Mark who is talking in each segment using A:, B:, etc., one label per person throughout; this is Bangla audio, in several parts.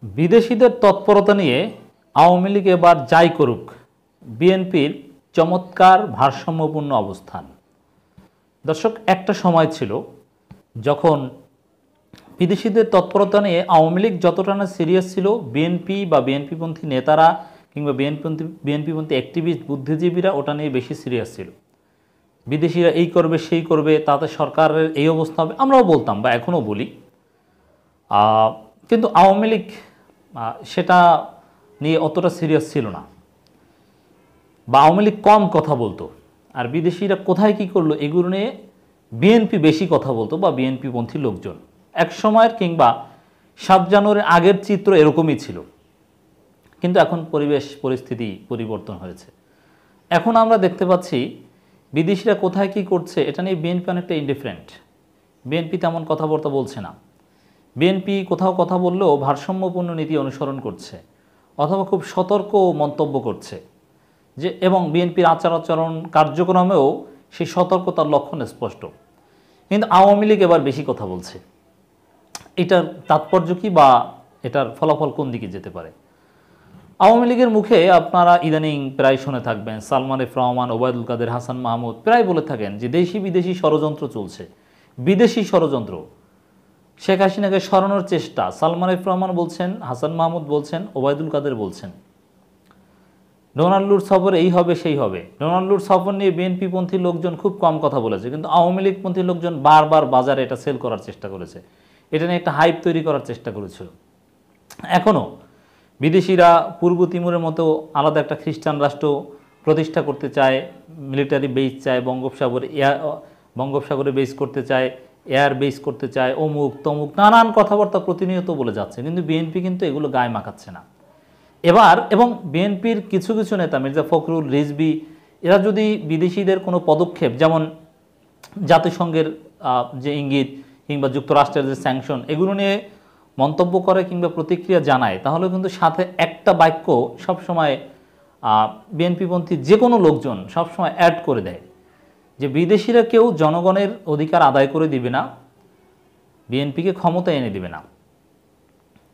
A: বিদেশিদের তৎপরতা নিয়ে আওয়ামী লীগ এবার যাই করুক, বিএনপির চমৎকার ভারসাম্যপূর্ণ অবস্থান। দর্শক, একটা সময় ছিল যখন বিদেশিদের তৎপরতা নিয়ে আওয়ামী লীগ যতটা না সিরিয়াস ছিল, বিএনপি বা বিএনপিপন্থী নেতারা কিংবা বিএনপিপন্থী অ্যাক্টিভিস্ট বুদ্ধিজীবীরা ওটা নিয়ে বেশি সিরিয়াস ছিল। বিদেশিরা এই করবে সেই করবে, তাতে সরকারের এই অবস্থা হবে, আমরাও বলতাম বা এখনও বলি। কিন্তু আওয়ামী লীগ সেটা নিয়ে অতটা সিরিয়াস ছিল না, বা আওয়ামী লীগ কম কথা বলতো। আর বিদেশিরা কোথায় কি করলো এগুলো নিয়ে বিএনপি বেশি কথা বলতো, বা বিএনপিপন্থী লোকজন। এক সময়ের কিংবা ৭ জানুয়ারির আগের চিত্র এরকমই ছিল, কিন্তু এখন পরিস্থিতি পরিবর্তন হয়েছে। এখন আমরা দেখতে পাচ্ছি বিদেশিরা কোথায় কি করছে এটা নিয়ে বিএনপি অনেকটা ইনডিফারেন্ট। বিএনপি তেমন কথাবার্তা বলছে না। বিএনপি কোথাও কথা বললেও ভারসাম্যপূর্ণ নীতি অনুসরণ করছে, অথবা খুব সতর্ক মন্তব্য করছে এবং বিএনপির আচার-আচরণ কার্যক্রমেও সেই সতর্কতার লক্ষণ স্পষ্ট। কিন্তু আওয়ামী লীগ এবার বেশি কথা বলছে। এটার তাৎপর্য কি, বা এটার ফলাফল কোন দিকে যেতে পারে? আওয়ামী লীগের মুখে আপনারা ইদানিং প্রায় শুনে থাকবেন, সালমান এফ রহমান, ওবায়দুল কাদের, হাসান মাহমুদ প্রায় বলে থাকেন যে দেশি বিদেশি ষড়যন্ত্র চলছে। বিদেশি ষড়যন্ত্র, শেখ হাসিনাকে সরানোর চেষ্টা। সালমান এফ রহমান বলছেন, হাসান মাহমুদ বলছেন, ওবায়দুল কাদের বলছেন ডোনাল্ডুর সফর এই হবে সেই হবে। ডোনাল্ডুর সফর নিয়ে বিএনপিপন্থী লোকজন খুব কম কথা বলেছে, কিন্তু আওয়ামী লীগপন্থী লোকজন বারবার বাজারে এটা সেল করার চেষ্টা করেছে, এটা নিয়ে একটা হাইপ তৈরি করার চেষ্টা করেছিল। এখনও বিদেশিরা পূর্ব তিমুরের মতো আলাদা একটা খ্রিস্টান রাষ্ট্র প্রতিষ্ঠা করতে চায়, মিলিটারি বেস চায়, বঙ্গোপসাগরে বেস করতে চায়, এয়ার বেস করতে চায়, অমুক তমুক নানান কথাবার্তা প্রতিনিয়ত বলে যাচ্ছে, কিন্তু বিএনপি কিন্তু এগুলো গায়ে মাখাচ্ছে না এবার। এবং বিএনপির কিছু কিছু নেতা, মির্জা ফখরুল, রিজভী, এরা যদি বিদেশিদের কোনো পদক্ষেপ, যেমন জাতিসংঘের যে ইঙ্গিত কিংবা যুক্তরাষ্ট্রের যে স্যাংশন, এগুলো নিয়ে মন্তব্য করে কিংবা প্রতিক্রিয়া জানায়, তাহলে কিন্তু সাথে একটা বাক্য সবসময় বিএনপিপন্থী যে কোনো লোকজন সবসময় অ্যাড করে দেয় যে বিদেশিরা কেউ জনগণের অধিকার আদায় করে দিবে না, বিএনপিকে ক্ষমতায় এনে দিবে না,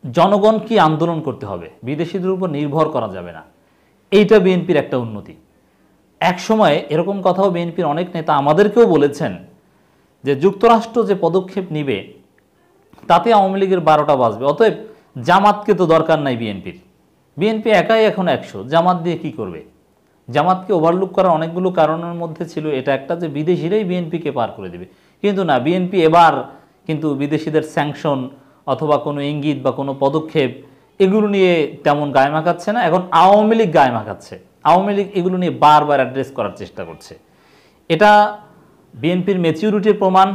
A: জনগণ কি আন্দোলন করতে হবে, বিদেশিদের উপর নির্ভর করা যাবে না। এইটা বিএনপির একটা উন্নতি। এক সময়ে এরকম কথাও বিএনপির অনেক নেতা আমাদেরকেও বলেছেন যে যুক্তরাষ্ট্র যে পদক্ষেপ নিবে তাতে আওয়ামী লীগের 12টা বাজবে, অতএব জামাতকে তো দরকার নাই বিএনপির। বিএনপি একাই এখন 100, জামাত দিয়ে কি করবে? জামাতকে ওভারলুক করার অনেকগুলো কারণের মধ্যে ছিল এটা একটা, যে বিদেশিরাই বিএনপিকে পার করে দেবে। কিন্তু না, বিএনপি এবার কিন্তু বিদেশিদের স্যাংশন অথবা কোনো ইঙ্গিত বা কোনো পদক্ষেপ এগুলো নিয়ে তেমন গায়ে মাখাচ্ছে না। এখন আওয়ামী লীগ গায়ে মাখাচ্ছে, আওয়ামী লীগ এগুলো নিয়ে বারবার অ্যাড্রেস করার চেষ্টা করছে। এটা বিএনপির ম্যাচিউরিটির প্রমাণ,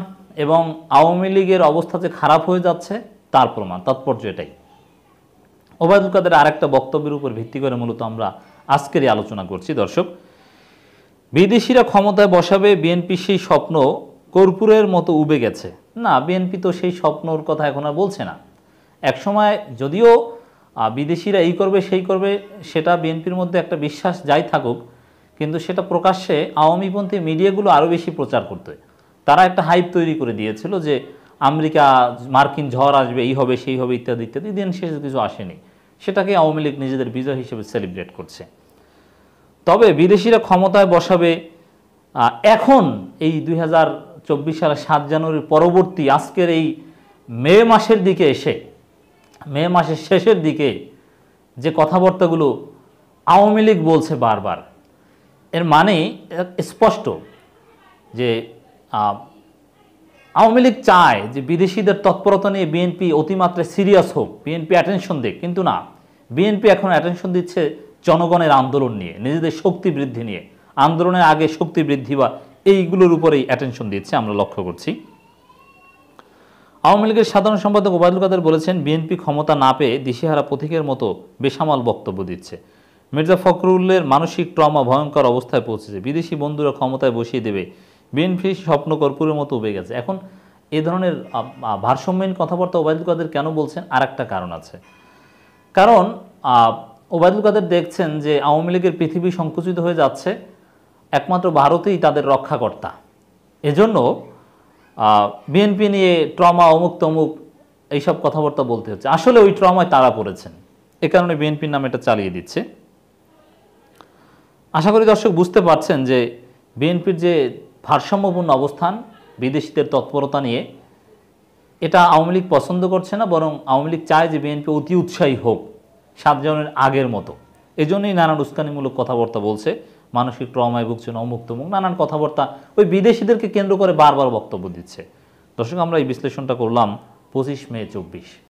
A: এবং আওয়ামী লীগের অবস্থা যে খারাপ হয়ে যাচ্ছে তার প্রমাণ, তাৎপর্য এটাই। ওবায়দুল কাদের আরেকটা বক্তব্যের উপর ভিত্তি করে মূলত আমরা আজকেরই আলোচনা করছি। দর্শক, বিদেশিরা ক্ষমতায় বসাবে, বিএনপি সেই স্বপ্ন কর্পূরের মতো উবে গেছে। না, বিএনপি তো সেই স্বপ্নর কথা এখন আর বলছে না। একসময় যদিও বিদেশিরা এই করবে সেই করবে, সেটা বিএনপির মধ্যে একটা বিশ্বাস যাই থাকুক, কিন্তু সেটা প্রকাশ্যে আওয়ামীপন্থী মিডিয়াগুলো আরও বেশি প্রচার করতে, তারা একটা হাইপ তৈরি করে দিয়েছিল যে আমেরিকা মার্কিন ঝড় আসবে, এই হবে সেই হবে ইত্যাদি ইত্যাদি। দিন শেষে কিছু আসেনি, সেটাকে আওয়ামী লীগ নিজেদের বিজয় হিসেবে সেলিব্রেট করছে। তবে বিদেশিরা ক্ষমতায় বসাবে এখন এই 2024 সালের 7 জানুয়ারির পরবর্তী আজকের এই মে মাসের দিকে এসে, মে মাসের শেষের দিকে যে কথাবার্তাগুলো আওয়ামী লীগ বলছে বারবার, এর মানে স্পষ্ট যে আওয়ামী লীগ চায় যে বিদেশিদের তৎপরতা নিয়ে বিএনপি অতিমাত্রায় সিরিয়াস হোক, বিএনপি অ্যাটেনশন দেখ। কিন্তু না, বিএনপি এখন অ্যাটেনশন দিচ্ছে জনগণের আন্দোলন নিয়ে, নিজেদের শক্তি বৃদ্ধি নিয়ে। আন্দোলনের আগে শক্তি বৃদ্ধি বা এইগুলোর উপরেই অ্যাটেনশন দিচ্ছে, আমরা লক্ষ্য করছি। আওয়ামী লীগের সাধারণ সম্পাদক ওবায়দুল কাদের বলেছেন, বিএনপি ক্ষমতা না পেয়ে দিশেহারা পথিকের মতো বেসামাল বক্তব্য দিচ্ছে। মির্জা ফখরুলের মানসিক ট্রমা ভয়ঙ্কর অবস্থায় পৌঁছেছে, বিদেশি বন্ধুরা ক্ষমতায় বসিয়ে দেবে, বিএনপি স্বপ্ন কর্পূরের মতো উবে গেছে। এখন এই ধরনের ভারসাম্যহীন কথাবার্তা ওবায়দুল কাদের কেন বলছেন? আর একটা কারণ আছে। কারণ ওবায়দুল কাদের দেখছেন যে আওয়ামী লীগের পৃথিবী সংকুচিত হয়ে যাচ্ছে, একমাত্র ভারতেই তাদের রক্ষাকর্তা। এজন্য বিএনপি নিয়ে ট্রমা অমুক তমুক এইসব কথাবার্তা বলতে হচ্ছে। আসলে ওই ট্রমায় তারা পড়েছেন, এ কারণে বিএনপির নাম এটা চালিয়ে দিচ্ছে। আশা করি দর্শক বুঝতে পারছেন যে বিএনপির যে ভারসাম্যপূর্ণ অবস্থান বিদেশিদের তৎপরতা নিয়ে, এটা আওয়ামী লীগ পছন্দ করছে না, বরং আওয়ামী লীগ চায় যে বিএনপি অতি উৎসাহী হোক 7 জনের আগের মতো। এজন্যই নানান উস্কানিমূলক কথাবার্তা বলছে, মানসিক ট্রমায় ভুগছেন, অমুক তমুক নানান কথাবার্তা ওই বিদেশিদেরকে কেন্দ্র করে বারবার বক্তব্য দিচ্ছে। দর্শক, আমরা এই বিশ্লেষণটা করলাম 25 মে 24।